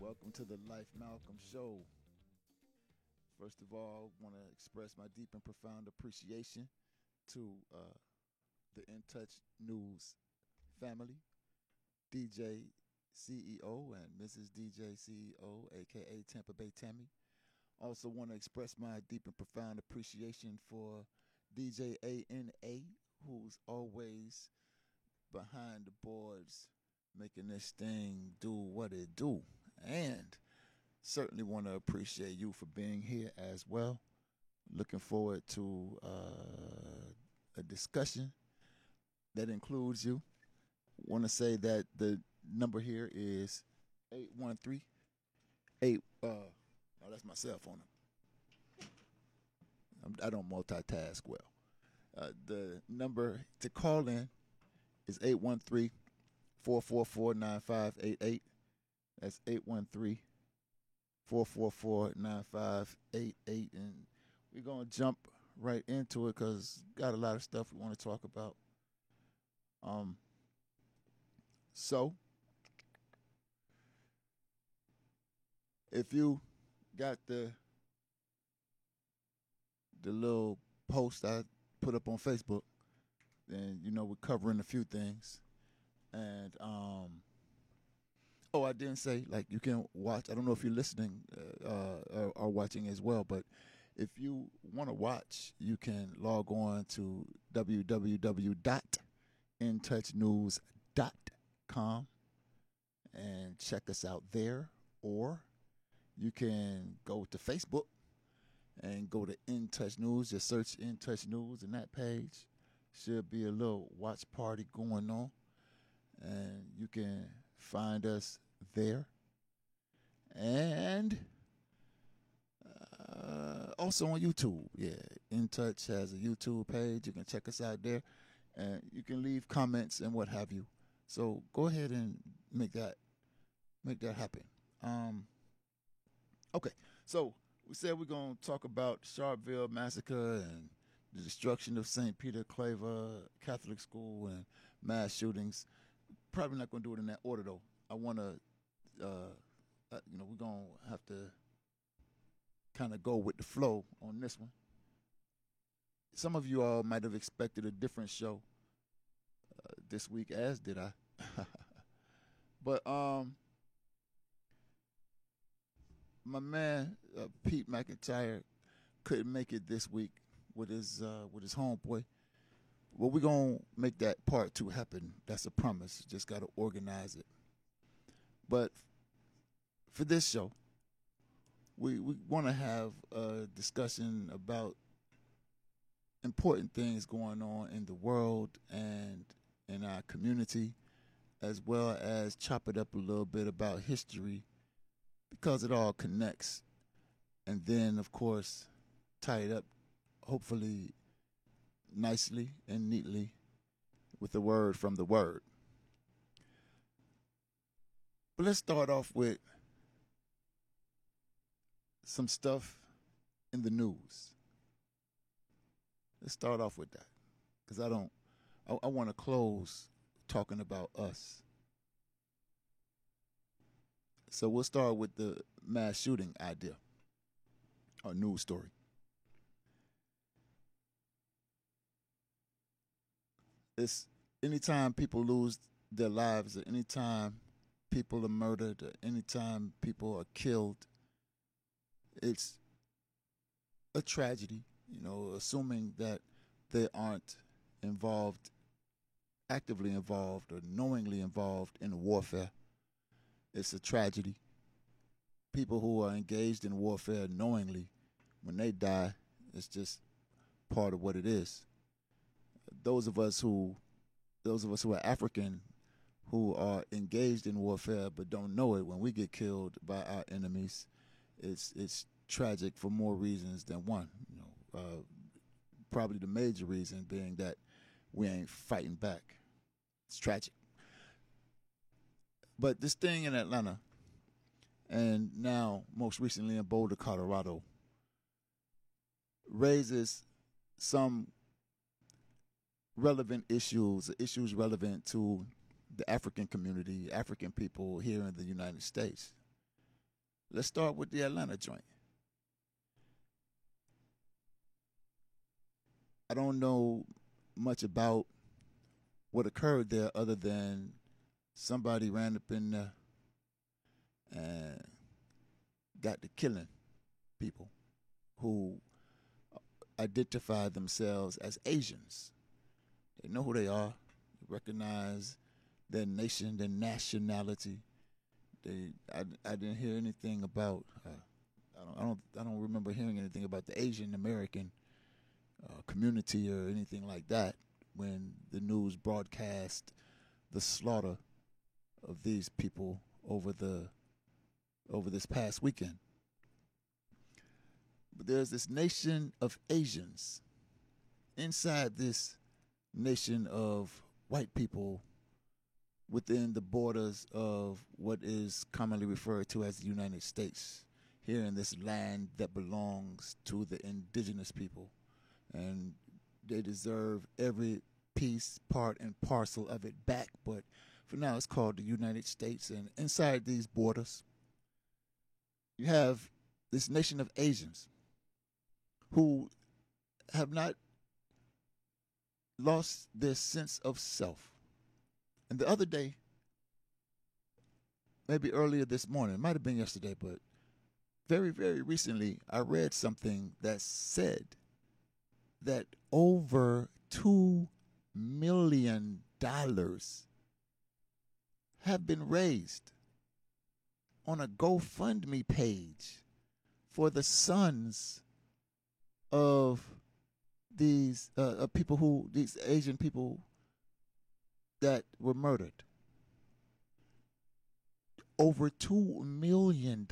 Welcome to the Life Malcolm Show. First of all, I want to express my deep and profound appreciation to the In Touch News family, DJ CEO and Mrs. DJ CEO, aka Tampa Bay Tammy. Also, want to express my deep and profound appreciation for DJ ANA, who's always behind the boards making this thing do what it do. And certainly want to appreciate you for being here as well. Looking forward to a discussion that includes you. Want to say that the number here is 813 no, that's my cell phone. I don't multitask well. The number to call in is 813-444-9588. That's 813-444-9588. And we're going to jump right into it because got a lot of stuff we want to talk about. So, if you got the little post I put up on Facebook, then you know we're covering a few things. And I didn't say, like, you can watch. I don't know if you're listening or watching as well, but if you want to watch, you can log on to www.intouchnews.com and check us out there. Or you can go to Facebook and go to In Touch News. Just search In Touch News, and that page should be a little watch party going on. And you can find us there. And also on YouTube. Yeah, In Touch has a YouTube page. You can check us out there. And you can leave comments and what have you. So go ahead and make that happen. Okay, so we said we're going to talk about Sharpeville Massacre and the destruction of St. Peter Claver Catholic School and mass shootings. Probably not going to do it in that order, though. I want to, we're going to have to kind of go with the flow on this one. Some of you all might have expected a different show this week, as did I. But my man Pete McIntyre couldn't make it this week with his homeboy. Well, we're going to make that part 2 happen. That's a promise. Just got to organize it. But for this show, we want to have a discussion about important things going on in the world and in our community, as well as chop it up a little bit about history, because it all connects. And then, of course, tie it up, hopefully nicely and neatly with the word from the word. But let's start off with some stuff in the news. Let's start off with that, because I want to close talking about us. So we'll start with the mass shooting idea, or news story. It's anytime people lose their lives, or anytime people are murdered, or anytime people are killed, it's a tragedy, assuming that they aren't actively involved or knowingly involved in warfare. It's a tragedy. People who are engaged in warfare knowingly, when they die, it's just part of what it is. Those of us who are African, who are engaged in warfare but don't know it, when we get killed by our enemies, it's tragic for more reasons than one. Probably the major reason being that we ain't fighting back. It's tragic. But this thing in Atlanta, and now most recently in Boulder, Colorado, raises some relevant issues relevant to the African community, African people here in the United States. Let's start with the Atlanta joint. I don't know much about what occurred there other than somebody ran up in there and got to killing people who identify themselves as Asians. They know who they are, recognize their nation, their nationality. I didn't hear anything about. I don't remember hearing anything about the Asian American community or anything like that when the news broadcast the slaughter of these people over this past weekend. But there's this nation of Asians inside this nation of white people within the borders of what is commonly referred to as the United States, here in this land that belongs to the indigenous people. And they deserve every piece, part, and parcel of it back. But for now, it's called the United States. And inside these borders, you have this nation of Asians who have not lost their sense of self. And the other day, maybe earlier this morning, it might have been yesterday, but very, very recently, I read something that said that over $2 million have been raised on a GoFundMe page for the sons of these these Asian people that were murdered. Over $2 million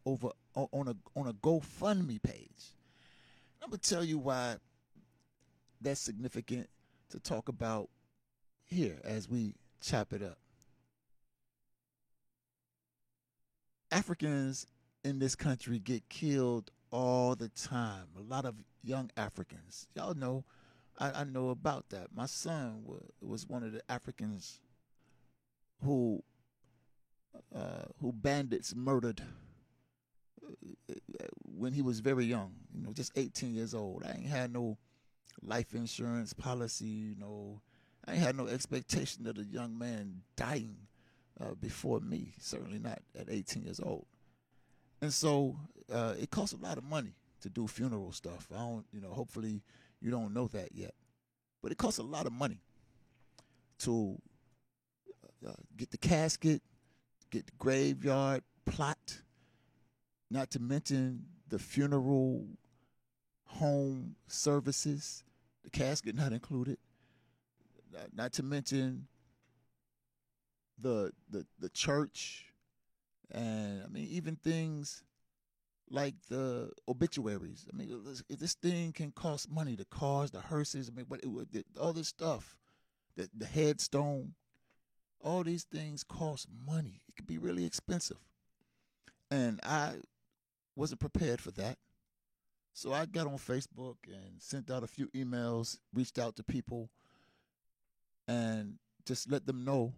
over on a GoFundMe page. I'm gonna tell you why that's significant to talk about here as we chop it up. Africans in this country get killed all the time. A lot of young Africans. Y'all know, I know about that. My son was one of the Africans who bandits murdered when he was very young. Just 18 years old. I ain't had no life insurance policy. I ain't had no expectation of a young man dying before me. Certainly not at 18 years old. And so it costs a lot of money to do funeral stuff. I don't, hopefully you don't know that yet. But it costs a lot of money to get the casket, get the graveyard plot, not to mention the funeral home services, the casket not included, not to mention the church, and even things like the obituaries. This thing can cost money. The cars, the hearses. All this stuff, the headstone, all these things cost money. It can be really expensive, and I wasn't prepared for that. So I got on Facebook and sent out a few emails, reached out to people, and just let them know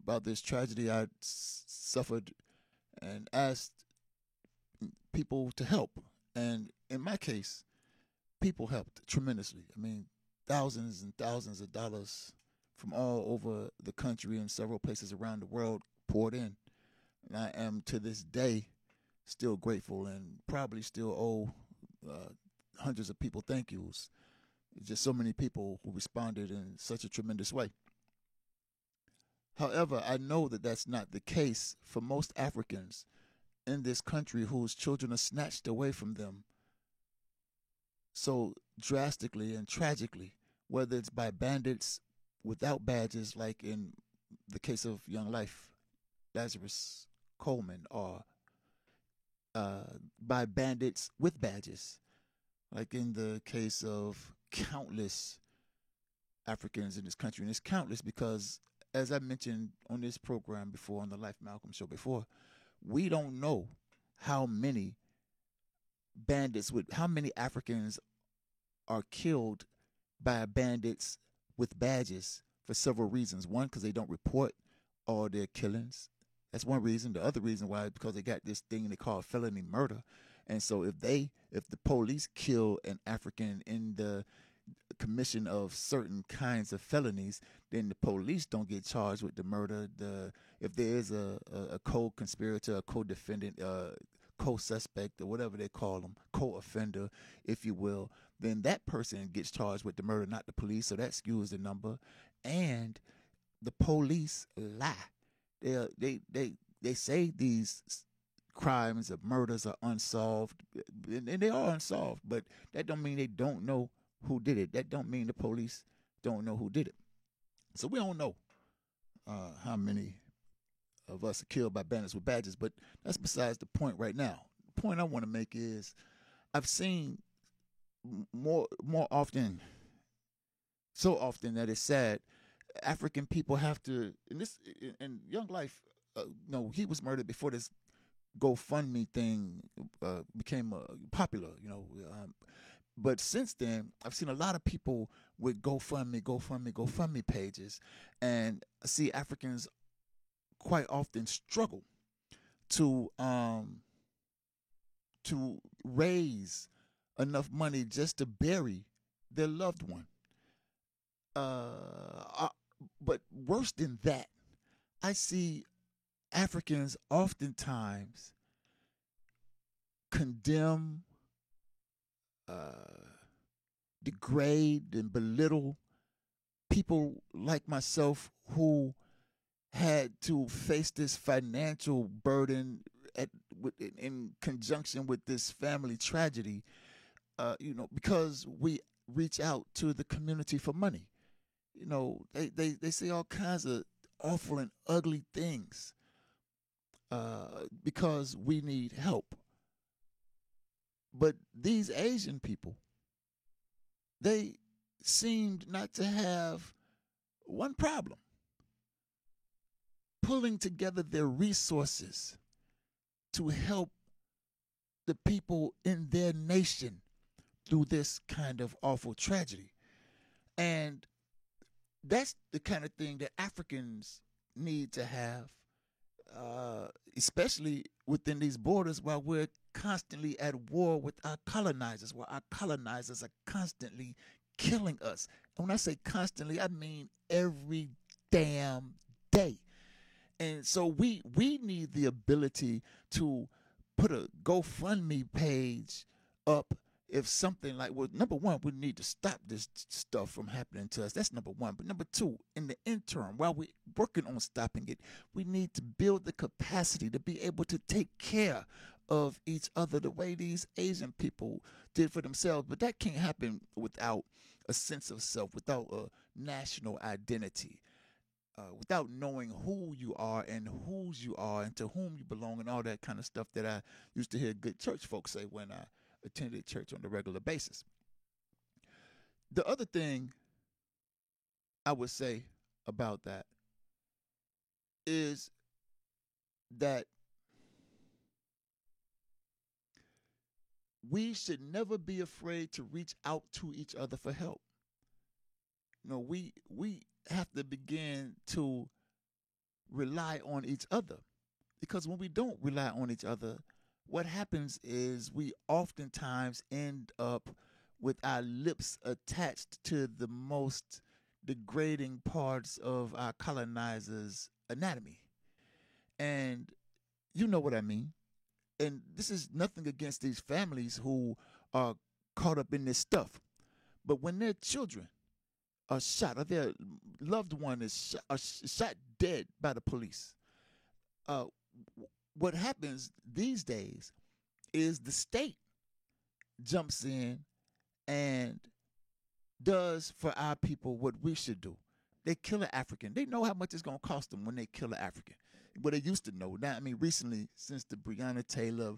about this tragedy I suffered, and asked people to help. And in my case, people helped tremendously. Thousands and thousands of dollars from all over the country and several places around the world poured in. And I am to this day still grateful and probably still owe hundreds of people thank yous. Just so many people who responded in such a tremendous way. However, I know that that's not the case for most Africans in this country whose children are snatched away from them so drastically and tragically, whether it's by bandits without badges, like in the case of Young Life, Lazarus Coleman, or by bandits with badges, like in the case of countless Africans in this country. And it's countless because, as I mentioned on this program before, on the Life Malcolm show before, we don't know how many how many Africans are killed by bandits with badges for several reasons. One, because they don't report all their killings That's one reason. The other reason why is because they got this thing they call felony murder. And so if the police kill an African in the commission of certain kinds of felonies, then the police don't get charged with the murder. If there is a co-conspirator, a co-defendant, co-suspect, or whatever they call them, co-offender, if you will, then that person gets charged with the murder, not the police. So that skews the number. And the police lie. They say these crimes of murders are unsolved, and they are unsolved. But that don't mean they don't know who did it. That don't mean the police don't know who did it. So we don't know how many of us are killed by bandits with badges, but that's besides the point right now. The point I want to make is I've seen more often, so often that it's sad, African people have to, in Young Life, he was murdered before this GoFundMe thing became popular, but since then, I've seen a lot of people with GoFundMe pages, and I see Africans quite often struggle to raise enough money just to bury their loved one. But worse than that, I see Africans oftentimes condemn, degrade, and belittle people like myself who had to face this financial burden in conjunction with this family tragedy, because we reach out to the community for money. They say all kinds of awful and ugly things because we need help. But these Asian people, they seemed not to have one problem: pulling together their resources to help the people in their nation through this kind of awful tragedy. And that's the kind of thing that Africans need to have, especially within these borders, while we're constantly at war with our colonizers, while our colonizers are constantly killing us. And when I say constantly, I mean every damn day. And so we need the ability to put a GoFundMe page up if something like, well, number one, we need to stop this stuff from happening to us. That's number one. But number two, in the interim, while we're working on stopping it, we need to build the capacity to be able to take care of each other the way these Asian people did for themselves. But that can't happen without a sense of self, without a national identity. Without knowing who you are and whose you are and to whom you belong and all that kind of stuff that I used to hear good church folks say when I attended church on a regular basis. The other thing I would say about that is that we should never be afraid to reach out to each other for help. We have to begin to rely on each other, because when we don't rely on each other, what happens is we oftentimes end up with our lips attached to the most degrading parts of our colonizers' anatomy. And you know what I mean. And this is nothing against these families who are caught up in this stuff. But when their children are shot, or their loved one is shot dead by the police, what happens these days is the state jumps in and does for our people what we should do. They kill an African. They know how much it's going to cost them when they kill an African. But they used to know. Now, recently, since the Breonna Taylor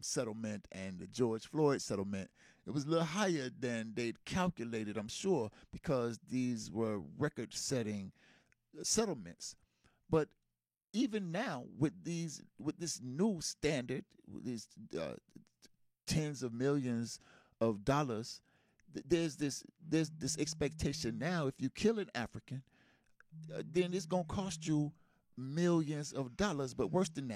settlement and the George Floyd settlement, it was a little higher than they'd calculated, I'm sure, because these were record-setting settlements. But even now, with this new standard, with these tens of millions of dollars, there's this expectation now. If you kill an African, then it's gonna cost you millions of dollars. But worse than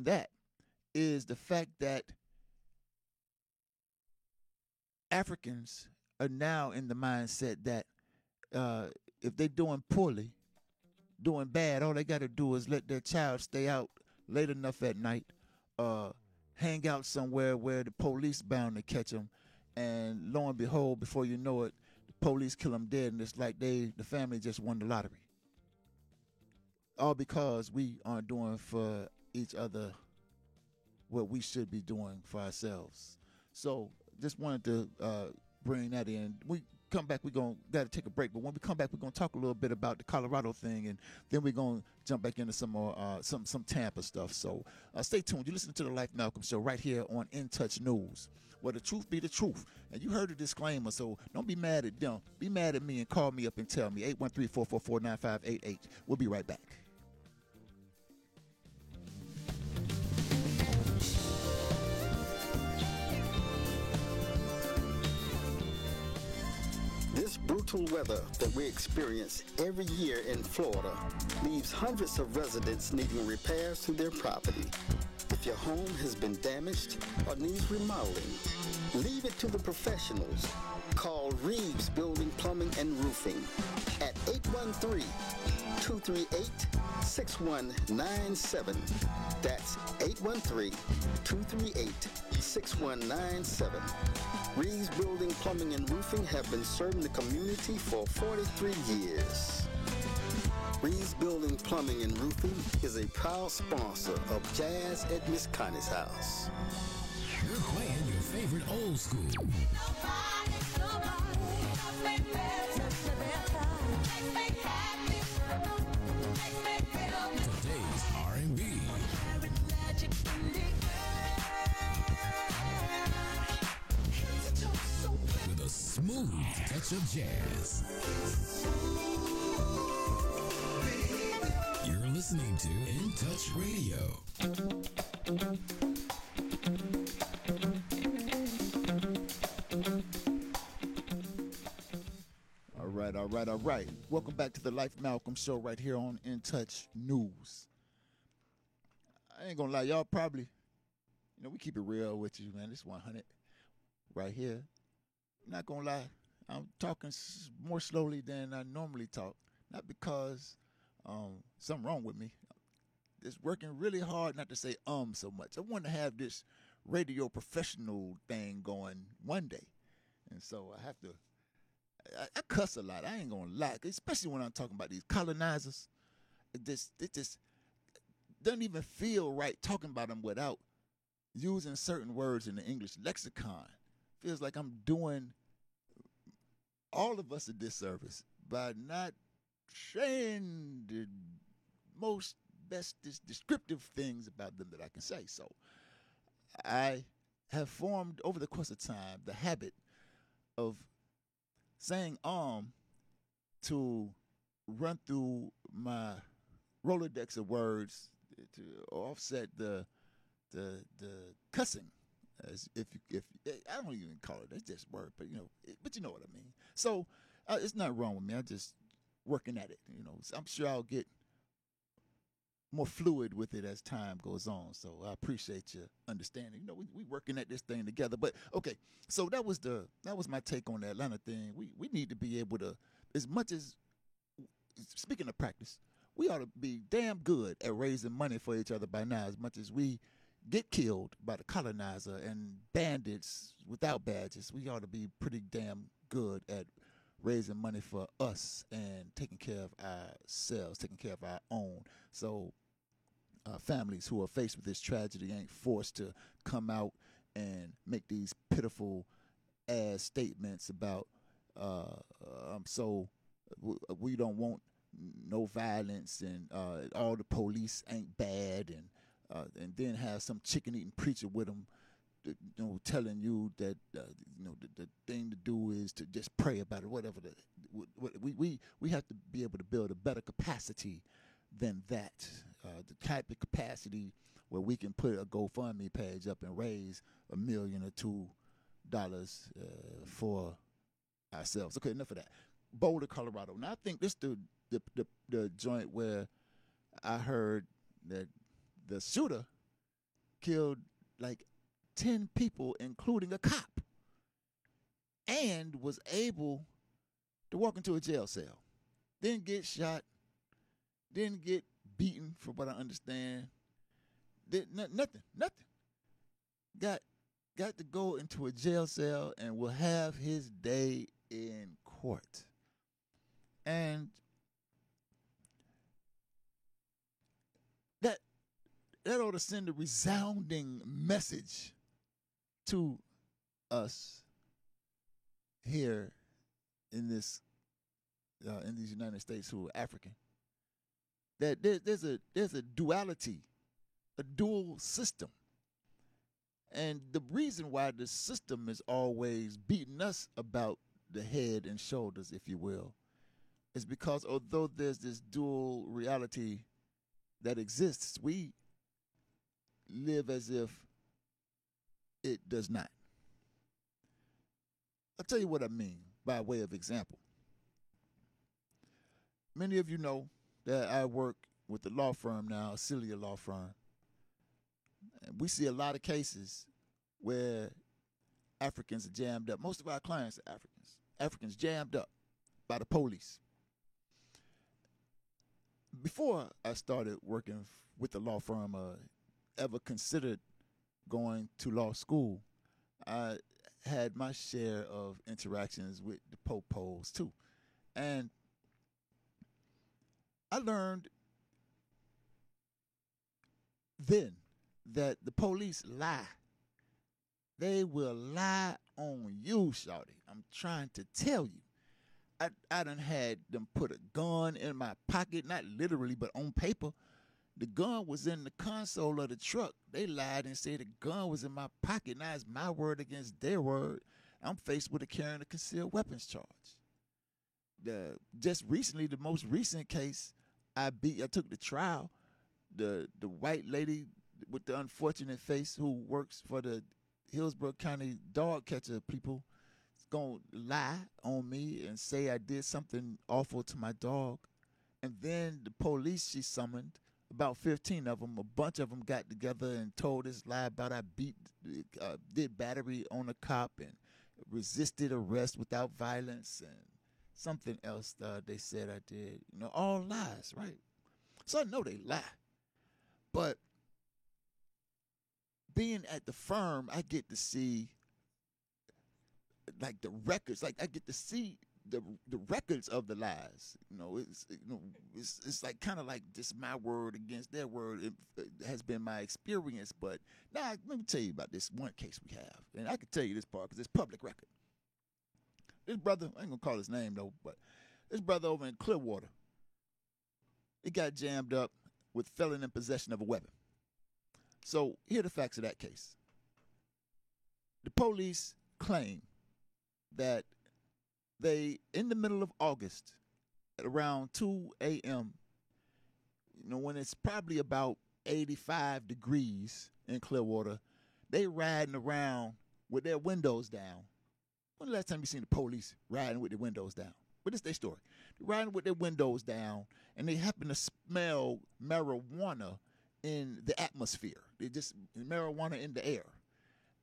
that is the fact that Africans are now in the mindset that if they're doing poorly, doing bad, all they got to do is let their child stay out late enough at night, hang out somewhere where the police bound to catch them, and lo and behold, before you know it, the police kill them dead, and it's like the family just won the lottery. All because we aren't doing for each other what we should be doing for ourselves. So just wanted to bring that in. We come back, we're going to take a break, but when we come back, we're going to talk a little bit about the Colorado thing, and then we're going to jump back into some more some Tampa stuff. So stay tuned. You listen to the Life Malcolm Show right here on In Touch News, where the truth be the truth. And you heard the disclaimer, so don't be mad at them. Be mad at me and call me up and tell me. 813-444-9588. We'll be right back. This brutal weather that we experience every year in Florida leaves hundreds of residents needing repairs to their property. If your home has been damaged or needs remodeling, leave it to the professionals. Call Reeves Building, Plumbing, and Roofing at 813-238-6197. That's 813-238-6197. Reeves Building, Plumbing, and Roofing have been serving the community for 43 years. Reeves Building, Plumbing, and Roofing is a proud sponsor of Jazz at Miss Connie's house. We're playing your favorite old school. Today's R&B. With a smooth touch of jazz. You're listening to In Touch Radio. All right. Welcome back to the Life Malcolm Show right here on In Touch News. I ain't gonna lie, y'all probably, we keep it real with you, man. This 100 right here. Not gonna lie, I'm talking more slowly than I normally talk. Not because something wrong with me. Just working really hard not to say so much. I want to have this radio professional thing going one day. And so I have to, I cuss a lot. I ain't gonna lie, especially when I'm talking about these colonizers. It just doesn't even feel right talking about them without using certain words in the English lexicon. Feels like I'm doing all of us a disservice by not saying the best descriptive things about them that I can say. So I have formed over the course of time the habit of saying to run through my Rolodex of words to offset the cussing. As if I don't even call it, it's just word, but you know what I mean. So it's not wrong with me. I'm just working at it. So I'm sure I'll get more fluid with it as time goes on. So I appreciate your understanding. We working at this thing together. But okay, so that was my take on the Atlanta thing. We need to be able to, as much as, speaking of practice, we ought to be damn good at raising money for each other by now, as much as we get killed by the colonizer and bandits without badges. We ought to be pretty damn good at raising money for us and taking care of ourselves, taking care of our own. So families who are faced with this tragedy ain't forced to come out and make these pitiful ass statements about we don't want no violence and all the police ain't bad, and then have some chicken-eating preacher with them, telling you that the thing to do is to just pray about it. Whatever we have to be able to build a better capacity than that. The type of capacity where we can put a GoFundMe page up and raise $1 million or $2 for ourselves. Okay, enough of that. Boulder, Colorado. Now I think this the joint where I heard that the shooter killed like 10 people, including a cop, and was able to walk into a jail cell. Didn't get shot, didn't get beaten, from what I understand. Nothing. Got to go into a jail cell and will have his day in court. And that ought to send a resounding message to us here in these United States who are African. That there's a duality, a dual system. And the reason why the system is always beating us about the head and shoulders, if you will, is because although there's this dual reality that exists, we live as if it does not. I'll tell you what I mean by way of example. Many of you know that I work with the law firm now, Celia Law Firm. And we see a lot of cases where Africans are jammed up. Most of our clients are Africans. Africans jammed up by the police. Before I started working with the law firm, ever considered going to law school, I had my share of interactions with the popos too. And I learned then that the police lie. They will lie on you, shawty. I'm trying to tell you. I done had them put a gun in my pocket, not literally, but on paper. The gun was in the console of the truck. They lied and said the gun was in my pocket. Now it's my word against their word. I'm faced with a carrying a concealed weapons charge. Just recently, the most recent case I took the trial. The white lady with the unfortunate face who works for the Hillsborough County dog catcher people is going to lie on me and say I did something awful to my dog. And then the police she summoned, about 15 of them, a bunch of them got together and told this lie about I did battery on a cop and resisted arrest without violence and something else they said I did. You know, all lies, right? So I know they lie. But being at the firm, I get to see like the records. Like I get to see the records of the lies. It's like kind of like just my word against their word. It has been my experience. But now let me tell you about this one case we have, and I can tell you this part because it's public record. This brother, I ain't gonna call his name though, but this brother over in Clearwater, he got jammed up with felon in possession of a weapon. So here are the facts of that case. The police claim that they, in the middle of August, at around 2 a.m., when it's probably about 85 degrees in Clearwater, they riding around with their windows down. When the last time you seen the police riding with their windows down? But it's their story. They're riding with their windows down, and they happen to smell marijuana in the atmosphere. They just marijuana in the air.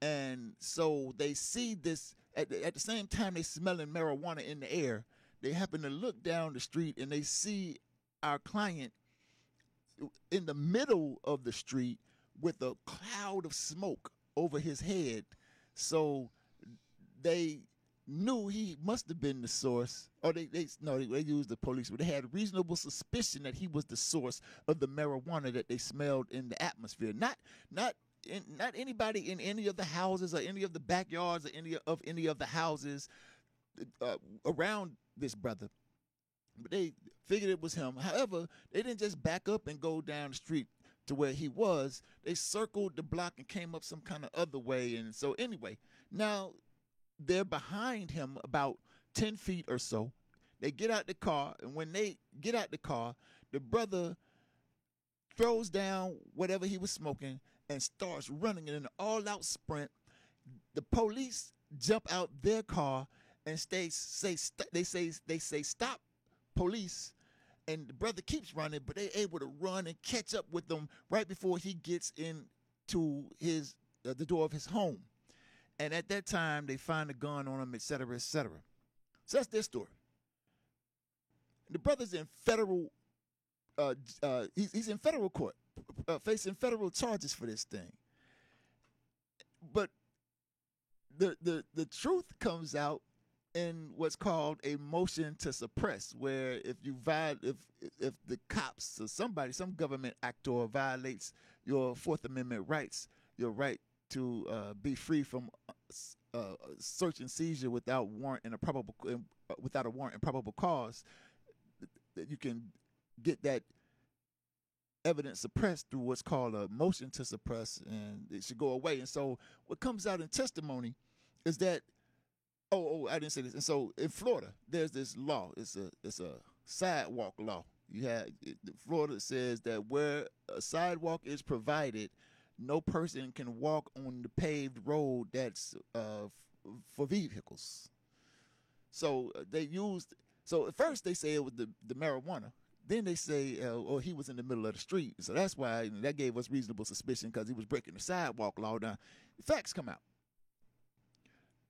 And so they see this, at the same time they smelling marijuana in the air, they happen to look down the street and they see our client in the middle of the street with a cloud of smoke over his head. So they knew he must have been the source, or they used the police, but they had reasonable suspicion that he was the source of the marijuana that they smelled in the atmosphere. Not anybody in any of the houses or any of the backyards or any of the houses around this brother, but they figured it was him. However, they didn't just back up and go down the street to where he was. They circled the block and came up some kind of other way. And so anyway, now they're behind him about 10 feet or so. They get out the car, and when they get out the car, the brother throws down whatever he was smoking and starts running in an all-out sprint. The police jump out their car and they say stop police, and the brother keeps running, but they're able to run and catch up with them right before he gets into his the door of his home. And at that time, they find a gun on him, et cetera, et cetera. So that's their story. The brother's in federal. He's in federal court, facing federal charges for this thing. But the truth comes out in what's called a motion to suppress, where if the cops or some government actor violates your Fourth Amendment rights, your right to be free from search and seizure without a warrant and probable cause, that you can get that evidence suppressed through what's called a motion to suppress, and it should go away. And so what comes out in testimony is that I didn't say this. And so in Florida, there's this law. It's a sidewalk law. Florida says that where a sidewalk is provided, no person can walk on the paved road that's for vehicles. So at first they say it was the marijuana. Then they say, he was in the middle of the street. So that's why that gave us reasonable suspicion, because he was breaking the sidewalk law down. The facts come out.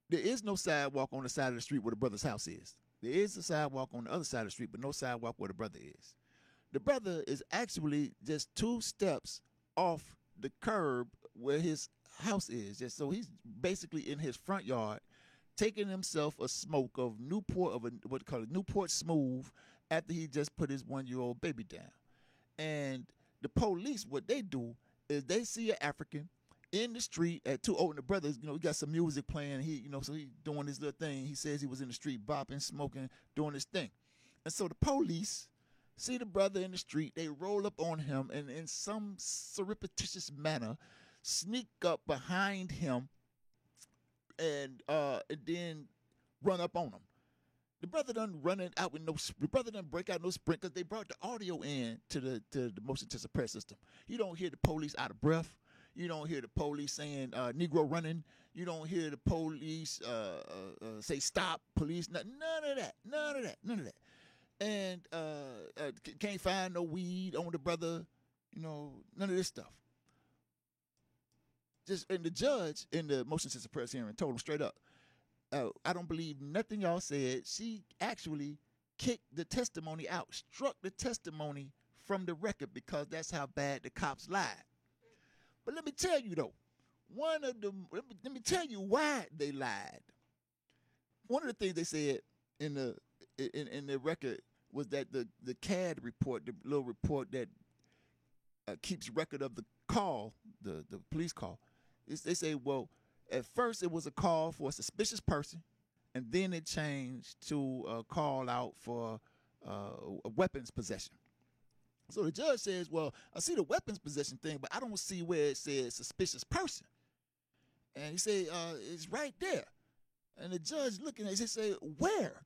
There is no sidewalk on the side of the street where the brother's house is. There is a sidewalk on the other side of the street, but no sidewalk where the brother is. The brother is actually just 2 steps off the curb where his house is. So he's basically in his front yard, taking himself a smoke of Newport Smooth, after he just put his 1-year-old baby down. And the police, what they do is they see an African in the street at 2. And the brother, he got some music playing. So he's doing his little thing. He says he was in the street bopping, smoking, doing his thing. And so the police see the brother in the street. They roll up on him and in some surreptitious manner sneak up behind him and then run up on him. The brother done running out with the brother done break out no sprint, because they brought the audio in to the motion to suppress system. You don't hear the police out of breath. You don't hear the police saying Negro running. You don't hear the police say stop, police. None of that. And can't find no weed on the brother. None of this stuff. And the judge in the motion to suppress hearing told him straight up, I don't believe nothing y'all said. She actually kicked the testimony out, struck the testimony from the record, because that's how bad the cops lied. But let me tell you though, let me tell you why they lied. One of the things they said in the record was that the CAD report, the little report that keeps record of the call, the police call, they say, well, at first it was a call for a suspicious person, and then it changed to a call out for a weapons possession. So the judge says, well, I see the weapons possession thing, but I don't see where it says suspicious person. And he said, it's right there. And the judge looking at it, he said, where?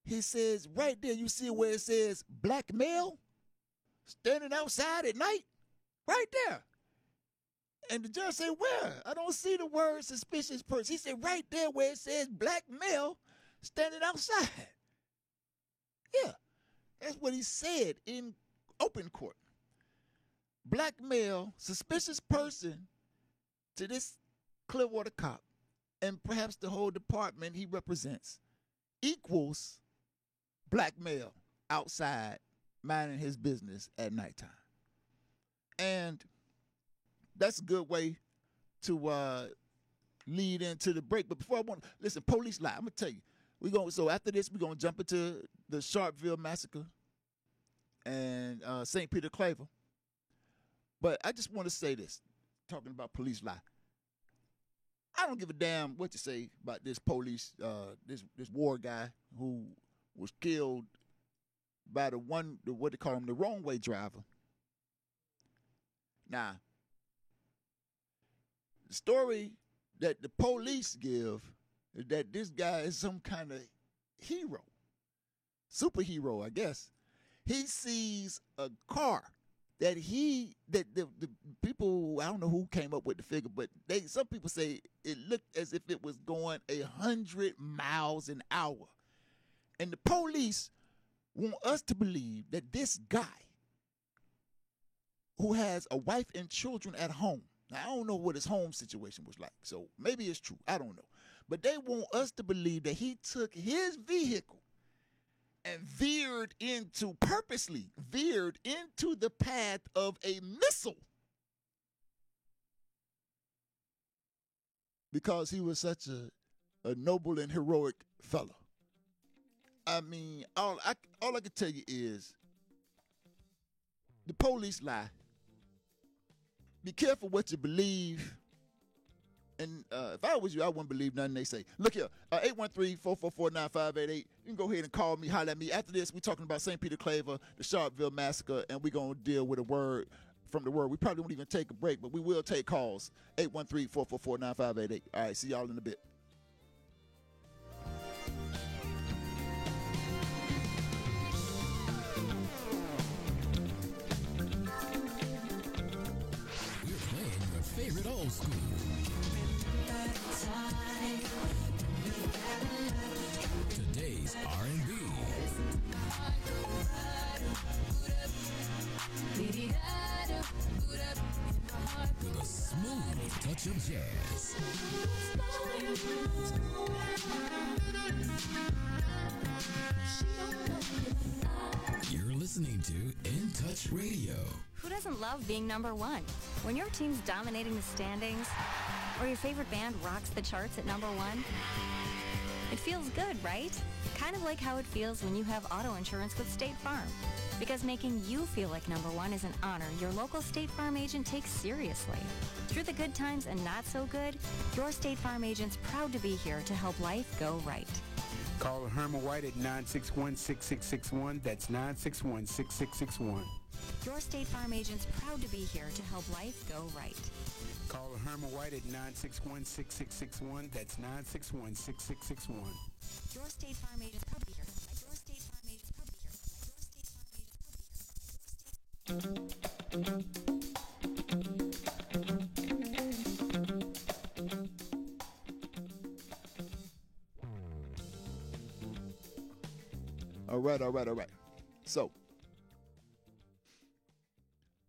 He says, right there, you see where it says black male standing outside at night? Right there. And the judge said, where? I don't see the word suspicious person. He said, right there where it says black male standing outside. Yeah, that's what he said in open court. Black male, suspicious person to this Clearwater cop, and perhaps the whole department he represents, equals black male outside minding his business at nighttime. And that's a good way to lead into the break. But before I want to listen, police lie. I'm gonna tell you. So after this, we're gonna jump into the Sharpeville massacre and St. Peter Claver. But I just want to say this, talking about police lie. I don't give a damn what you say about this police, this war guy who was killed by what they call him, the wrong way driver. Now, the story that the police give is that this guy is some kind of hero, superhero, I guess. He sees a car that the people, I don't know who came up with the figure, but some people say it looked as if it was going 100 miles an hour. And the police want us to believe that this guy who has a wife and children at home, now I don't know what his home situation was like, so maybe it's true, I don't know. But they want us to believe that he took his vehicle and purposely veered into the path of a missile because he was such a noble and heroic fellow. I mean, all I can tell you is the police lie. Be careful what you believe. And if I was you, I wouldn't believe nothing they say. Look here, 813-444-9588. You can go ahead and call me, holler at me. After this, we're talking about St. Peter Claver, the Sharpeville Massacre, and we're going to deal with a word from the word. We probably won't even take a break, but we will take calls. 813-444-9588. All right, see y'all in a bit. We're playing your favorite old school. Today's R&B. With a smooth touch of jazz. You're listening to In Touch Radio. Who doesn't love being number one? When your team's dominating the standings, or your favorite band rocks the charts at number one, it feels good, right? Kind of like how it feels when you have auto insurance with State Farm. Because making you feel like number one is an honor your local State Farm agent takes seriously. Through the good times and not so good, your State Farm agent's proud to be here to help life go right. Call Herman White at 961-6661. That's 961-6661. Your State Farm agent's proud to be here to help life go right. Call Herman White at 961-6661. That's 961-6661. Your State Farm agent's proud to be here. Your State Farm agent's proud to be here. Your State Farm agent's proud to be here. All right. So,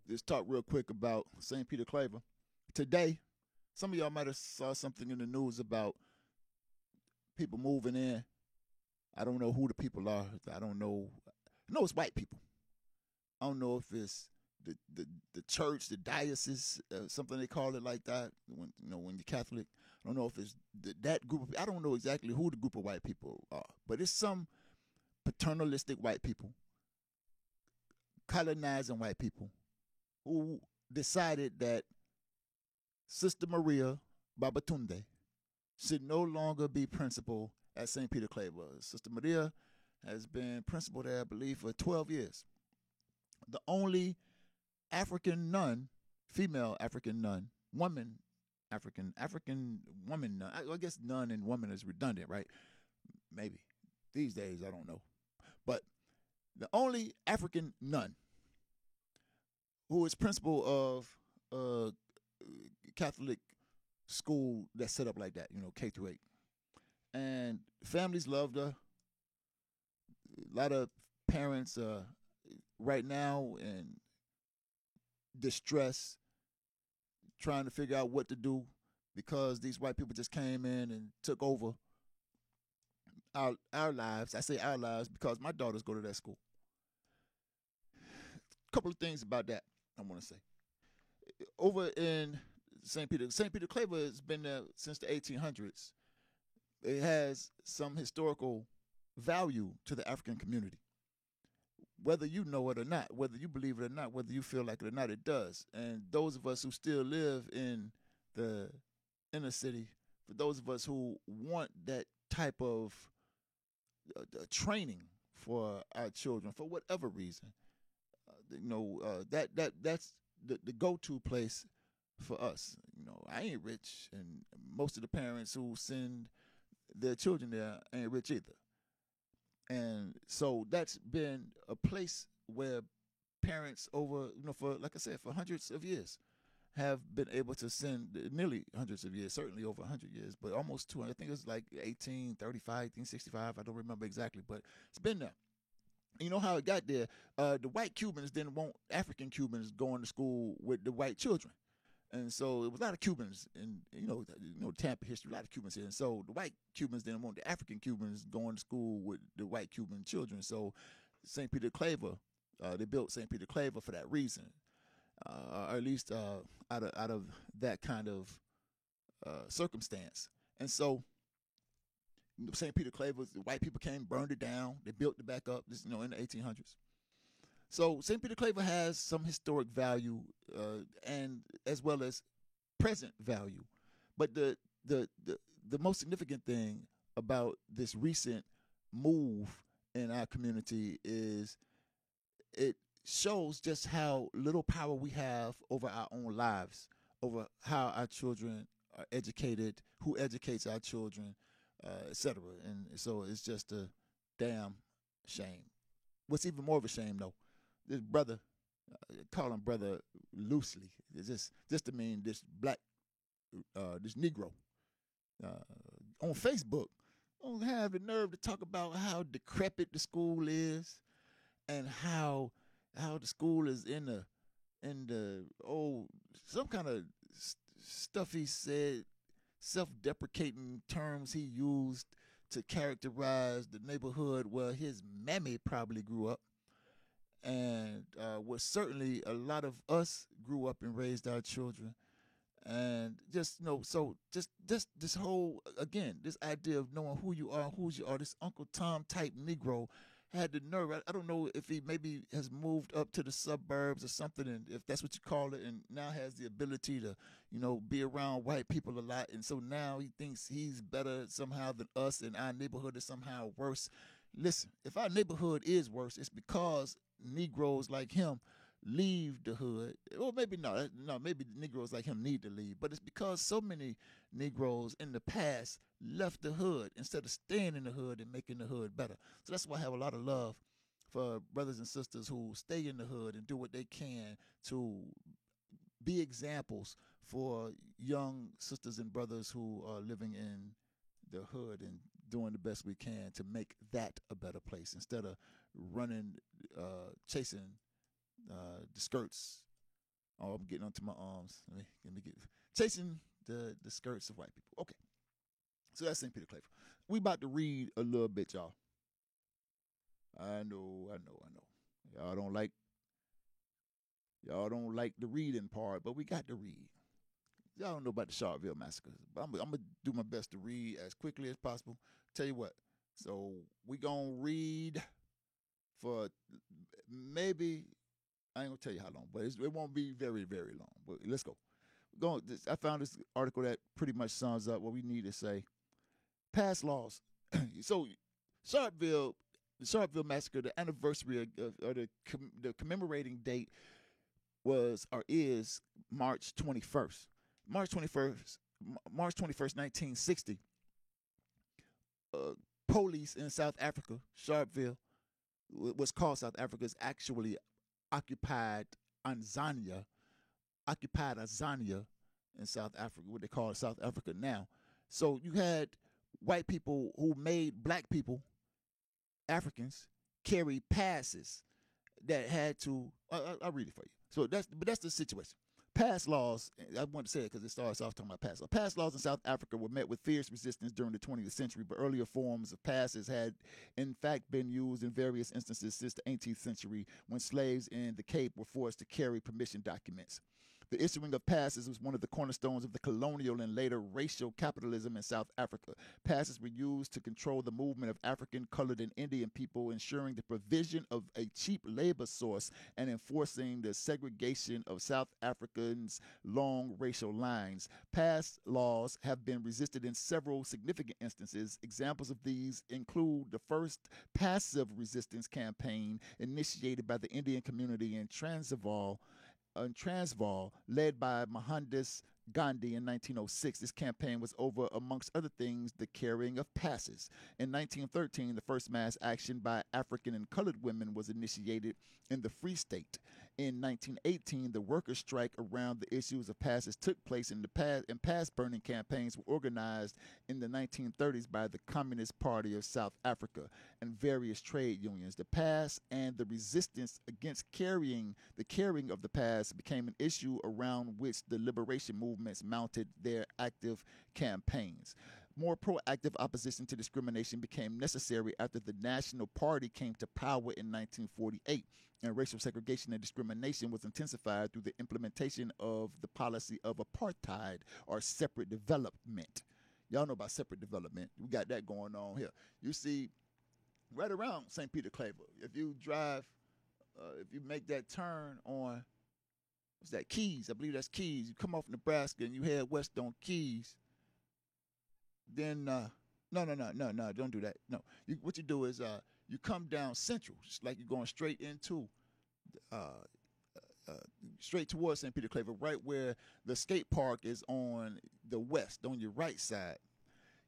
let's talk real quick about St. Peter Claver. Today, some of y'all might have saw something in the news about people moving in. I don't know who the people are. I know it's white people. I don't know if it's the church, the diocese, something they call it like that. When you're Catholic, I don't know if it's that group. I don't know exactly who the group of white people are, but it's some paternalistic white people, colonizing white people, who decided that Sister Maria Babatunde should no longer be principal at St. Peter Claver. Sister Maria has been principal there, I believe, for 12 years. The only African nun, female African nun, woman, African woman nun. I guess nun and woman is redundant, right? Maybe. These days, I don't know. But the only African nun who is principal of a Catholic school that's set up like that, K through 8. And families loved her. A lot of parents right now in distress, trying to figure out what to do because these white people just came in and took over our lives. I say our lives because my daughters go to that school. A couple of things about that I want to say. Over in St. Peter Claver has been there since the 1800s. It has some historical value to the African community. Whether you know it or not, whether you believe it or not, whether you feel like it or not, it does. And those of us who still live in the inner city, for those of us who want that type of training for our children, for whatever reason, that's the go-to place for us. I ain't rich, and most of the parents who send their children there ain't rich either. And so that's been a place where parents over, for, like I said, for hundreds of years have been able to send, nearly hundreds of years, certainly over 100 years, but almost 200. I think it was like 1835, 1865. I don't remember exactly, but it's been there. You know how it got there? The white Cubans didn't want African Cubans going to school with the white children. And so it was a lot of Cubans, and Tampa history, a lot of Cubans here. And so the white Cubans didn't want the African Cubans going to school with the white Cuban children. So St. Peter Claver, they built St. Peter Claver for that reason, or at least out of that kind of circumstance. And so St. Peter Claver, the white people came, burned it down. They built it back up, in the 1800s. So St. Peter Claver has some historic value, and as well as present value. But the most significant thing about this recent move in our community is it shows just how little power we have over our own lives, over how our children are educated, who educates our children, etc. And so it's just a damn shame. What's even more of a shame, though, this brother, call him brother loosely, it's just to mean this black, this Negro, on Facebook, don't have the nerve to talk about how decrepit the school is, and how the school is in the some kind of stuff he said, self-deprecating terms he used to characterize the neighborhood where his mammy probably grew up, and where certainly a lot of us grew up and raised our children. And just this whole, again, this idea of knowing who you are, whose you are, this Uncle Tom type Negro had the nerve. I don't know if he maybe has moved up to the suburbs or something, and if that's what you call it, and now has the ability to, be around white people a lot. And so now he thinks he's better somehow than us, and our neighborhood is somehow worse. Listen, if our neighborhood is worse, it's because Negroes like him leave the hood. Or maybe maybe Negroes like him need to leave, but it's because so many Negroes in the past left the hood instead of staying in the hood and making the hood better. So that's why I have a lot of love for brothers and sisters who stay in the hood and do what they can to be examples for young sisters and brothers who are living in the hood and doing the best we can to make that a better place instead of running, chasing the skirts. Oh, I'm getting onto my arms. Let me get chasing the skirts of white people. Okay, so that's St. Peter Claver. We about to read a little bit, y'all. I know. Y'all don't like the reading part, but we got to read. Y'all don't know about the Sharpeville massacre, but I'm gonna do my best to read as quickly as possible. Tell you what, so we gonna read for maybe, I ain't gonna tell you how long, but it won't be very, very long. But let's go. I found this article that pretty much sums up what we need to say. Past laws. So the Sharpeville massacre, the anniversary or the commemorating date is March 21st. March 21st, 1960. Police in South Africa, Sharpeville, what's called South Africa, is actually occupied Azania in South Africa, what they call South Africa now. So you had white people who made black people, Africans, carry passes that had to, I'll read it for you. So that's the situation. Past laws, I want to say it because it starts off talking about past laws. Past laws in South Africa were met with fierce resistance during the 20th century, but earlier forms of passes had in fact been used in various instances since the 18th century when slaves in the Cape were forced to carry permission documents. The issuing of passes was one of the cornerstones of the colonial and later racial capitalism in South Africa. Passes were used to control the movement of African, colored, and Indian people, ensuring the provision of a cheap labor source and enforcing the segregation of South Africans' long racial lines. Pass laws have been resisted in several significant instances. Examples of these include the first passive resistance campaign initiated by the Indian community in Transvaal, led by Mohandas Gandhi in 1906. This campaign was over, amongst other things, the carrying of passes. In 1913, the first mass action by African and colored women was initiated in the Free State. In 1918, the workers' strike around the issues of passes took place, and pass burning campaigns were organized in the 1930s by the Communist Party of South Africa and various trade unions. The pass and the resistance against the carrying of the pass became an issue around which the liberation movements mounted their active campaigns. More proactive opposition to discrimination became necessary after the National Party came to power in 1948, and racial segregation and discrimination was intensified through the implementation of the policy of apartheid, or separate development. Y'all know about separate development. We got that going on here. You see, right around St. Peter Claver, if you drive, if you make that turn on, what's that, Keys? I believe that's Keys. You come off Nebraska and you head west on Keys. Then no, don't do that. No, what you do is you come down Central, just like you're going straight into, straight towards St. Peter Claver, right where the skate park is on the west, on your right side.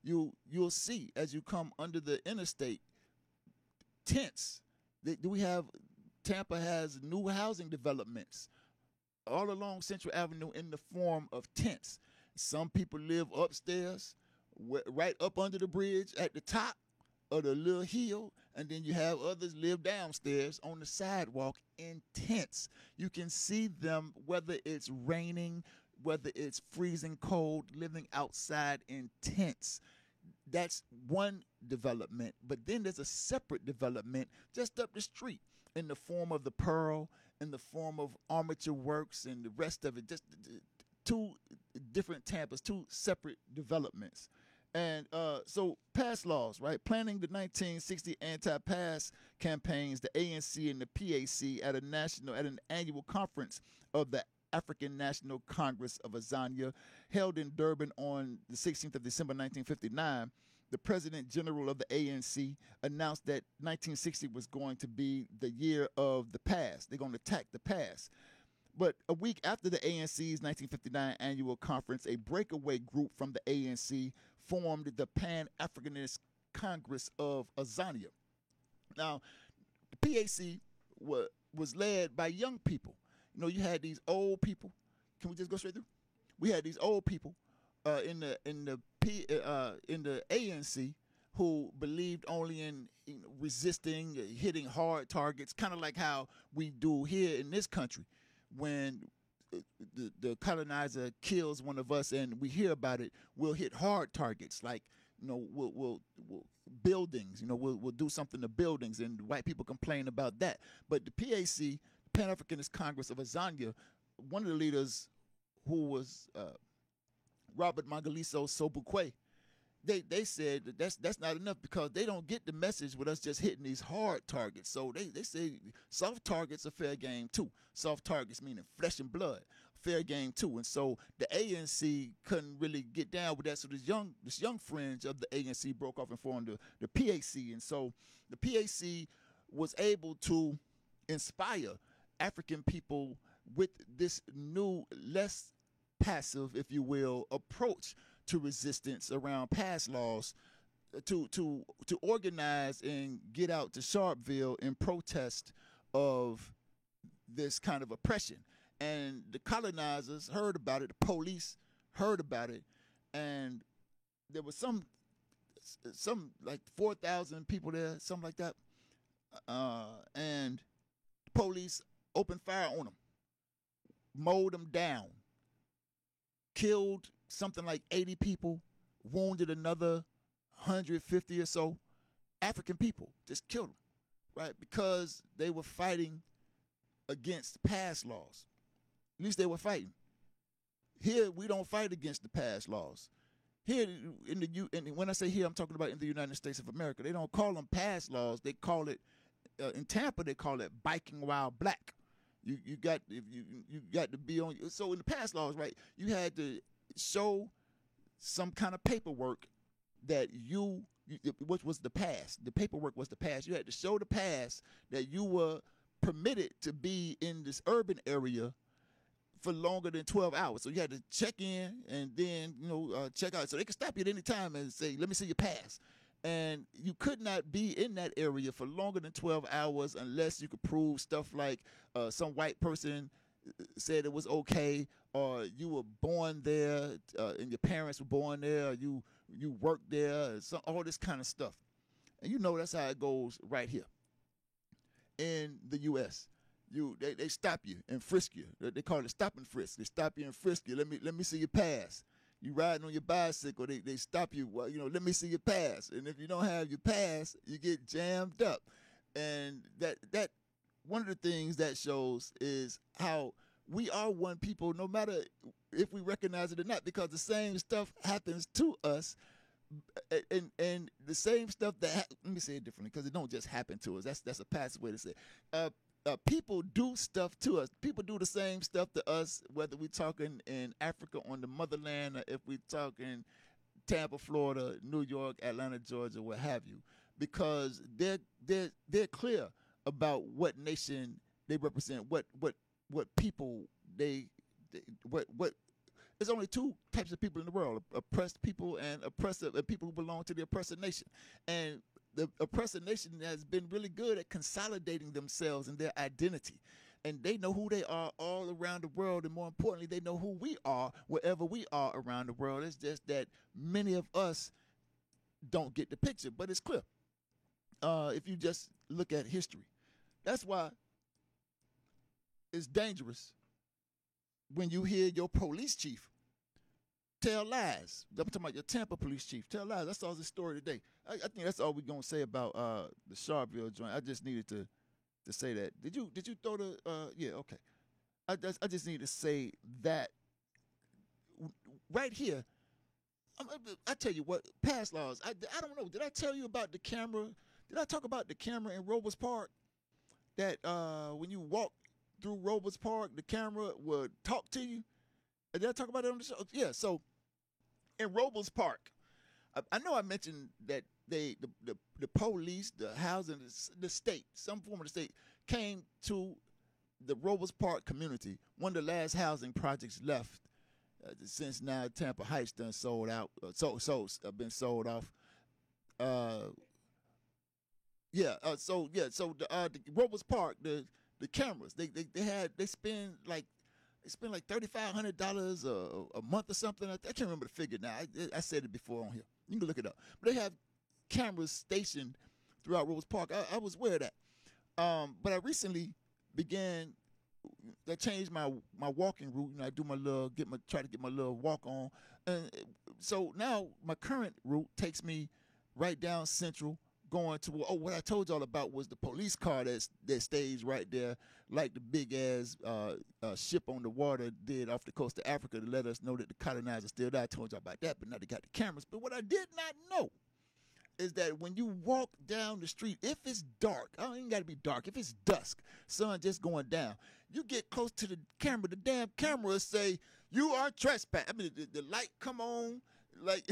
You'll see as you come under the interstate, tents. Tampa has new housing developments all along Central Avenue in the form of tents. Some people live upstairs, right up under the bridge at the top of the little hill, and then you have others live downstairs on the sidewalk in tents. You can see them whether it's raining, whether it's freezing cold, living outside in tents. That's one development, but then there's a separate development just up the street in the form of the Pearl, in the form of Armature Works, and the rest of it. Just two different Tampas, two separate developments. And so pass laws, right? Planning the 1960 anti-pass campaigns, the ANC and the PAC at an annual conference of the African National Congress of Azania held in Durban on the 16th of December 1959, the President General of the ANC announced that 1960 was going to be the year of the pass. They're going to attack the pass. But a week after the ANC's 1959 annual conference, a breakaway group from the ANC formed the Pan-Africanist Congress of Azania. Now, the PAC was led by young people. You know, you had these old people. Can we just go straight through? We had these old people in the ANC who believed only in resisting, hitting hard targets, kind of like how we do here in this country when the colonizer kills one of us and we hear about it. We'll hit hard targets, like, you know, we'll buildings. You know, we'll do something to buildings, and white people complain about that. But the PAC, Pan-Africanist Congress of Azania, one of the leaders, who was Robert Mangaliso Sobukwe, they said that that's not enough, because they don't get the message with us just hitting these hard targets. So they say soft targets are fair game too. Soft targets meaning flesh and blood, fair game too. And so the ANC couldn't really get down with that. So this young fringe of the ANC broke off and formed the PAC. And so the PAC was able to inspire African people with this new, less passive, if you will, approach to resistance around pass laws, to organize and get out to Sharpeville in protest of this kind of oppression. And the colonizers heard about it, the police heard about it, and there was some like 4,000 people there, something like that, and the police opened fire on them, mowed them down, killed something like 80 people, wounded another 150 or so. African people, just killed them, right? Because they were fighting against pass laws. At least they were fighting. Here, we don't fight against the pass laws. Here, and when I say here, I'm talking about in the United States of America. They don't call them pass laws. They call it, in Tampa, they call it biking while black. You got to be on. So in the pass laws, right, you had to show some kind of paperwork that which was the pass. The paperwork was the pass. You had to show the pass that you were permitted to be in this urban area for longer than 12 hours. So you had to check in and then, check out. So they could stop you at any time and say, let me see your pass. And you could not be in that area for longer than 12 hours unless you could prove stuff like some white person said it was okay, or you were born there and your parents were born there, or you worked there, all this kind of stuff. And that's how it goes right here in the U.S. They stop you and frisk you. They call it stop and frisk. They stop you and frisk you. Let me see your pass. You riding on your bicycle, they stop you. Well, let me see your pass. And if you don't have your pass, you get jammed up. And that one of the things that shows is how we are one people, no matter if we recognize it or not, because the same stuff happens to us. And the same stuff let me say it differently, because it don't just happen to us. That's a passive way to say it. People do stuff to us. People do the same stuff to us, whether we're talking in Africa on the motherland, or if we're talking Tampa, Florida, New York, Atlanta, Georgia, what have you, because they're clear about what nation they represent, what people what. There's only two types of people in the world: oppressed people and oppressive, and people who belong to the oppressive nation. And the oppressive nation has been really good at consolidating themselves and their identity. And they know who they are all around the world. And more importantly, they know who we are wherever we are around the world. It's just that many of us don't get the picture. But it's clear if you just look at history. That's why it's dangerous when you hear your police chief tell lies. I'm talking about your Tampa police chief. Tell lies. I saw this story today. I think that's all we're going to say about the Sharpeville joint. I just needed to say that. Did you throw the yeah, okay. I just need to say that right here. I tell you what, past laws. I don't know. Did I tell you about the camera? Did I talk about the camera in Robles Park? That when you walk through Robles Park, the camera would talk to you. Did I talk about it on the show? Yeah. So in Robles Park, I know I mentioned that the police, the housing, the state, some form of the state, came to the Robles Park community. One of the last housing projects left since now Tampa Heights done sold out, been sold off. So the Robles Park, the cameras, they spend like $3,500 a month or something. I can't remember the figure now. I said it before on here. You can look it up. But they have cameras stationed throughout Robles Park. I was aware of that. But I recently I changed my walking route. I do try to get my little walk on. And so now my current route takes me right down Central, going to what I told y'all about was the police car that stays right there, like the big ass ship on the water did off the coast of Africa to let us know that the colonizers still there. I told y'all about that, but now they got the cameras. But what I did not know is that when you walk down the street, if it's dark, I don't even got to be dark. If it's dusk, sun just going down, you get close to the camera, the damn camera say you are trespassing. I mean, the light come on, like,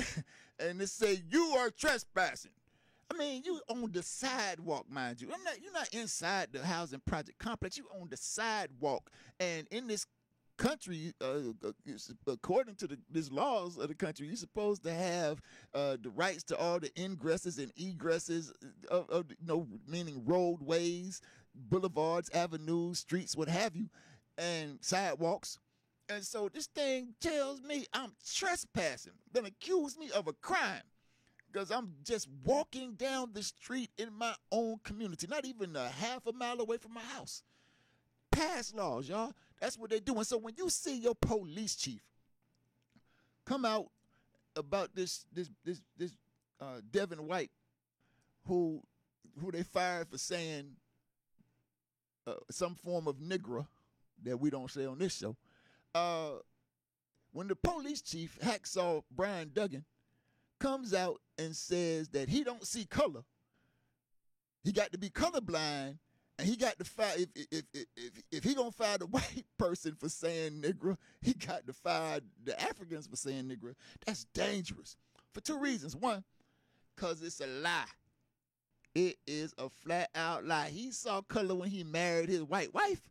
and it say you are trespassing. I mean, you on the sidewalk, mind you. You're not inside the housing project complex. You on the sidewalk, and in this country, according to these laws of the country, you're supposed to have the rights to all the ingresses and egresses, meaning roadways, boulevards, avenues, streets, what have you, and sidewalks. And so this thing tells me I'm trespassing, then accuse me of a crime, because I'm just walking down the street in my own community, not even a half a mile away from my house. Pass laws, y'all. That's what they're doing. So when you see your police chief come out about this Devin White, who they fired for saying some form of nigger that we don't say on this show, when the police chief, Hacksaw Brian Duggan, comes out and says that he don't see color, he got to be colorblind, and he got to fire, if he gonna fire the white person for saying nigger, he got to fire the Africans for saying nigger. That's dangerous for two reasons. One, because it's a lie. It is a flat out lie. He saw color when he married his white wife.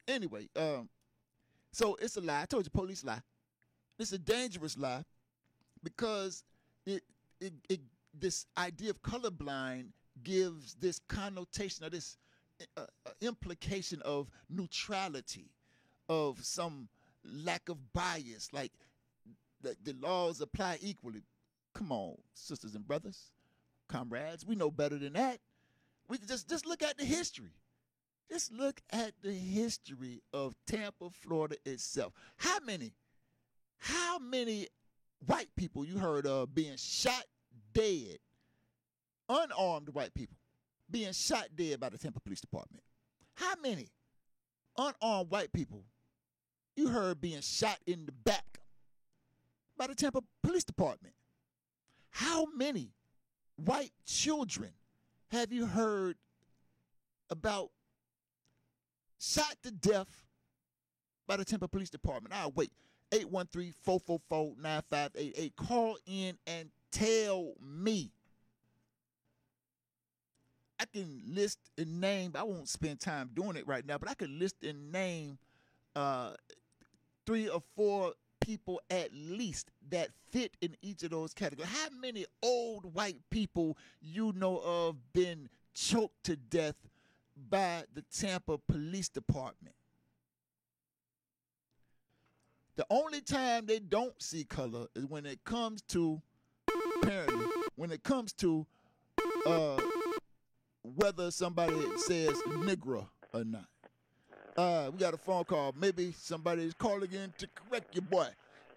Anyway, so it's a lie. I told you, police lie. It's a dangerous lie because it this idea of colorblind gives this connotation or this implication of neutrality, of some lack of bias, like the laws apply equally. Come on, sisters and brothers, comrades, we know better than that. We can just look at the history. Just look at the history of Tampa, Florida itself. How many white people you heard of being shot dead, unarmed white people being shot dead by the Tampa Police Department? How many unarmed white people you heard being shot in the back by the Tampa Police Department? How many white children have you heard about shot to death by the Tampa Police Department? I'll wait. 813-444-9588. Call in and tell me. I can list and name, I won't spend time doing it right now, but I can list and name 3 or 4 people at least that fit in each of those categories. How many old white people you know of been choked to death by the Tampa Police Department? The only time they don't see color is when it comes to, apparently, when it comes to whether somebody says Negro or not. We got a phone call. Maybe somebody is calling in to correct your boy.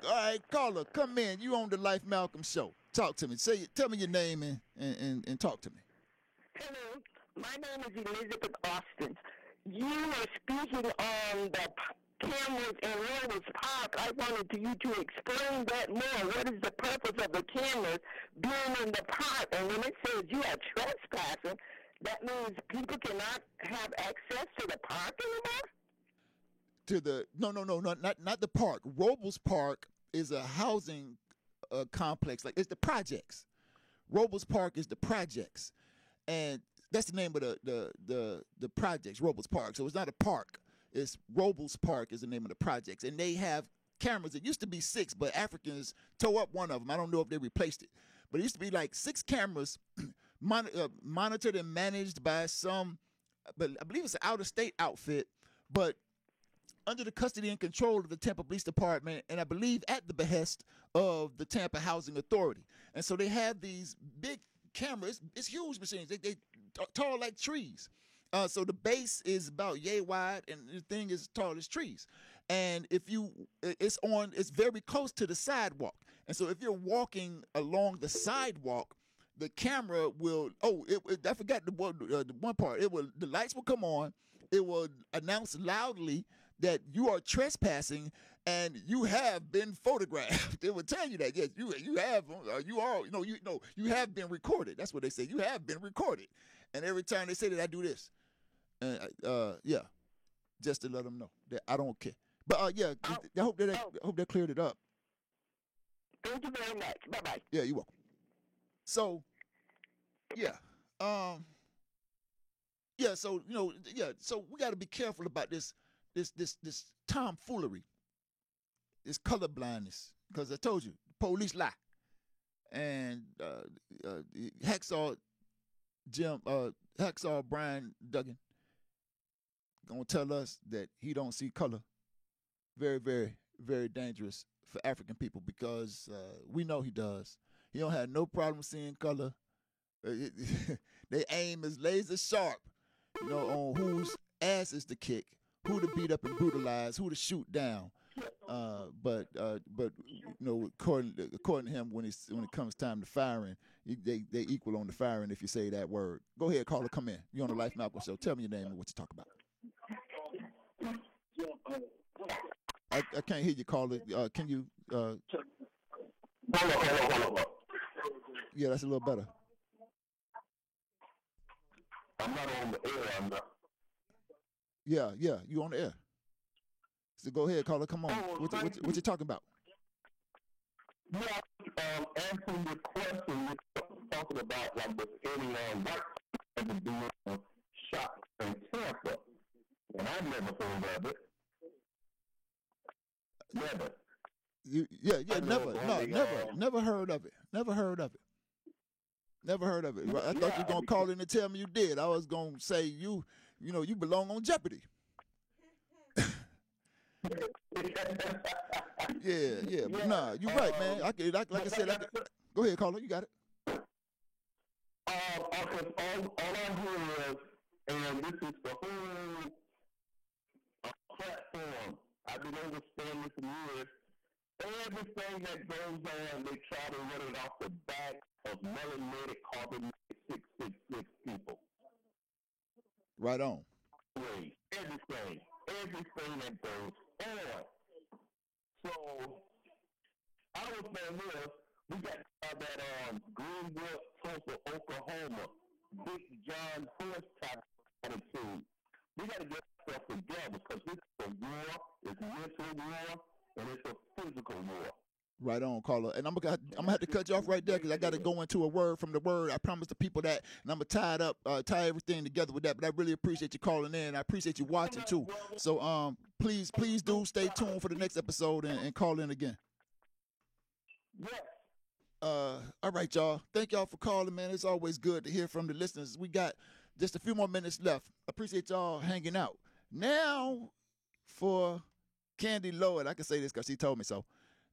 All right, caller, come in. You on the Life Malcolm show. Talk to me. Tell me your name and talk to me. Hello, my name is Elizabeth Austin. You were speaking on the cameras in Robles Park. I wanted you to explain that more. What is the purpose of the cameras being in the park? And when it says you are trespassing, that means people cannot have access to the park anymore? Not the park. Robles Park is a housing complex. Like, it's the projects. Robles Park is the projects, and that's the name of the projects. Robles Park. So it's not a park. It's Robles Park is the name of the projects, and they have cameras. It used to be 6, but Africans tore up one of them. I don't know if they replaced it, but it used to be like 6 cameras. Monitored and managed by some, but I believe it's an out-of-state outfit, but under the custody and control of the Tampa Police Department, and I believe at the behest of the Tampa Housing Authority. And so they have these big cameras. It's huge machines. They tall like trees. So the base is about yay wide, and the thing is tall as trees. And it's very close to the sidewalk. And so if you're walking along the sidewalk, the camera will. I forgot the one part. The lights will come on. It will announce loudly that you are trespassing and you have been photographed. It will tell you that yes, you have. You have been recorded. That's what they say. You have been recorded. And every time they say that, I do this. Just to let them know that I don't care. But I hope that cleared it up. Thank you very much. Bye bye. Yeah, you're welcome. So, so we got to be careful about this tomfoolery, this color blindness, because I told you, the police lie, and Hacksaw Brian Duggan gonna tell us that he don't see color. Very, very, very dangerous for African people because we know he does. He don't have no problem seeing color. They aim is laser sharp, on whose ass is to kick, who to beat up and brutalize, who to shoot down. But according to him, when it comes time to firing, they equal on the firing if you say that word. Go ahead, caller, come in. You're on the Life Malcolm show. Tell me your name and what you talk about. I can't hear you, caller. Can you? Hold on. Yeah, that's a little better. I'm not on the air. I'm not. Yeah, you on the air. So go ahead, caller. Come on. What you talking about? Yeah, answering your question, you're talking about like with any white people being shot in Tampa. And I I never heard of it. Never. Never heard of it. Never heard of it. Never heard of it. I thought you were gonna call in and tell me you did. I was gonna say you belong on Jeopardy. yeah, but nah, you're right, man. Like I said, go ahead, caller, you got it. All I hear is, and this is the whole platform. I've been understanding for years. Everything that goes on, they try to run it off the back of melanated carbon 666 people. Right on. Everything that goes on. So I was saying this. We got that Greenwood, Tulsa, Oklahoma, Big John Horse type attitude. We got to get ourselves together because this is a war, it's mental war, and it's a physical war. Right on, caller. And I'm gonna have to cut you off right there because I got to go into a word from the word. I promised the people that, and I'm gonna tie everything together with that. But I really appreciate you calling in. I appreciate you watching too. So please do stay tuned for the next episode and call in again. Yes. All right, y'all. Thank y'all for calling, man. It's always good to hear from the listeners. We got just a few more minutes left. Appreciate y'all hanging out. Now for Candy Lowe, and I can say this because she told me so.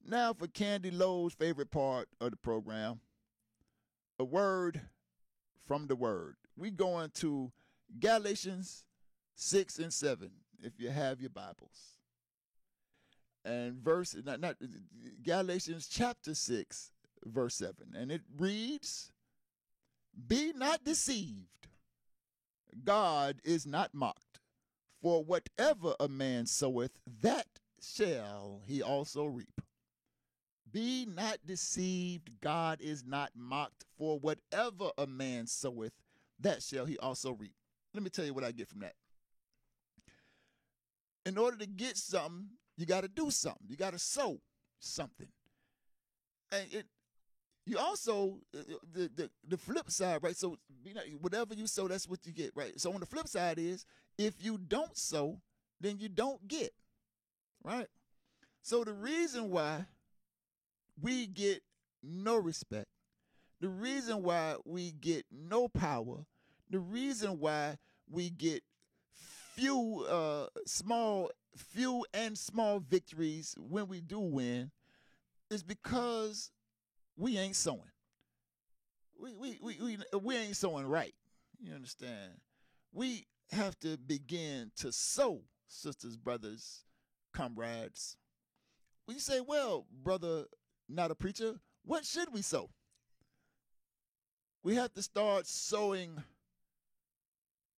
Now for Candy Lowe's favorite part of the program, a word from the word. We going to Galatians 6 and 7, if you have your Bibles. And Galatians chapter 6, verse 7. And it reads, "Be not deceived. God is not mocked. For whatever a man soweth, that shall he also reap." Be not deceived. God is not mocked. For whatever a man soweth, that shall he also reap. Let me tell you what I get from that. In order to get something, you got to do something. You got to sow something. And you also, the flip side, right? So whatever you sow, that's what you get, right? So on the flip side is, if you don't sow, then you don't get, right? So the reason why we get no respect, the reason why we get no power, the reason why we get few and small victories when we do win is because we ain't sowing. We ain't sowing right. You understand? We have to begin to sow, sisters, brothers, comrades. When you say, well, brother, not a preacher, what should we sow? We have to start sowing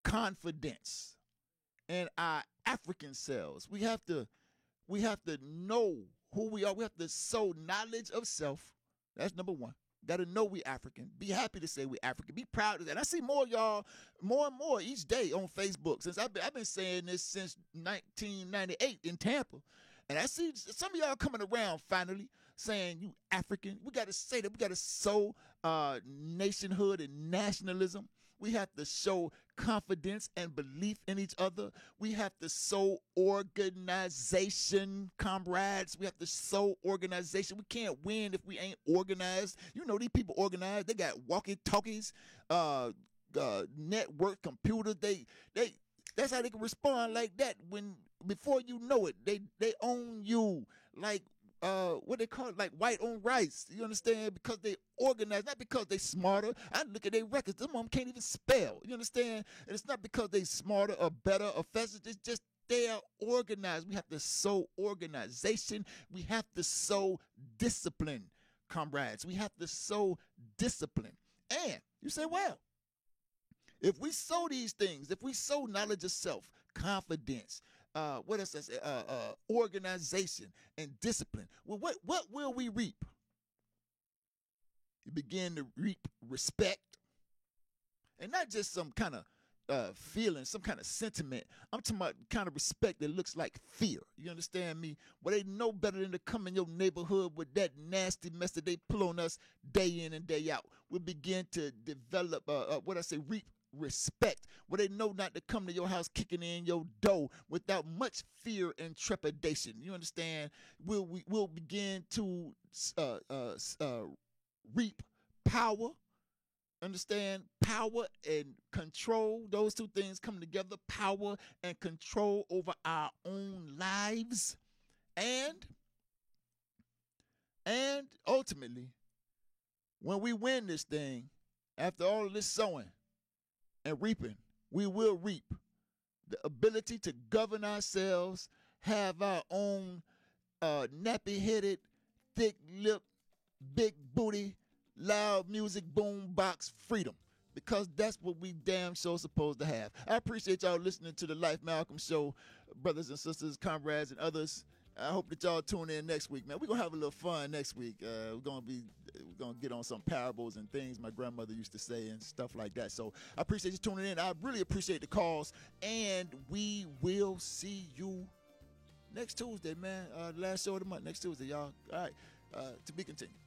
confidence in our African selves. We have to know who we are. We have to sow knowledge of self. That's number one. Got to know we African. Be happy to say we African. Be proud of that. And I see more of y'all, more and more each day on Facebook. Since I've been saying this since 1998 in Tampa. And I see some of y'all coming around finally saying you African. We got to say that. We got to sow nationhood and nationalism. We have to show confidence and belief in each other. We have to sow organization, comrades. We have to sow organization. We can't win if we ain't organized. You know, these people organized. They got walkie-talkies, network, computers. That's how they can respond like that. When before you know it, they own you like what they call it, like white on rice. You understand? Because they organize, not because they smarter. I look at their records. Them mom can't even spell. You understand? And it's not because they smarter or better or faster. It's just they are organized. We have to sow organization. We have to sow discipline, comrades. We have to sow discipline. And you say, well, if we sow these things, if we sow knowledge of self, confidence, what else I say? Organization and discipline. Well, what will we reap? You begin to reap respect, and not just some kind of feeling, some kind of sentiment. I'm talking about kind of respect that looks like fear. You understand me? Well, they know better than to come in your neighborhood with that nasty mess that they pull on us day in and day out. We begin to develop, reap respect, where they know not to come to your house kicking in your door without much fear and trepidation. You understand? We'll begin to reap power. Understand? Power and control. Those two things come together. Power and control over our own lives. And ultimately, when we win this thing, after all of this sowing and reaping, we will reap the ability to govern ourselves, have our own nappy-headed, thick-lipped, big booty, loud music boom box freedom, because that's what we damn sure supposed to have. I appreciate y'all listening to the Life Malcolm Show, brothers and sisters, comrades, and others. I hope that y'all tune in next week, man. We're going to have a little fun next week. We're going to get on some parables and things my grandmother used to say and stuff like that. So I appreciate you tuning in. I really appreciate the calls, and we will see you next Tuesday, man. Last show of the month, next Tuesday, y'all. All right, to be continued.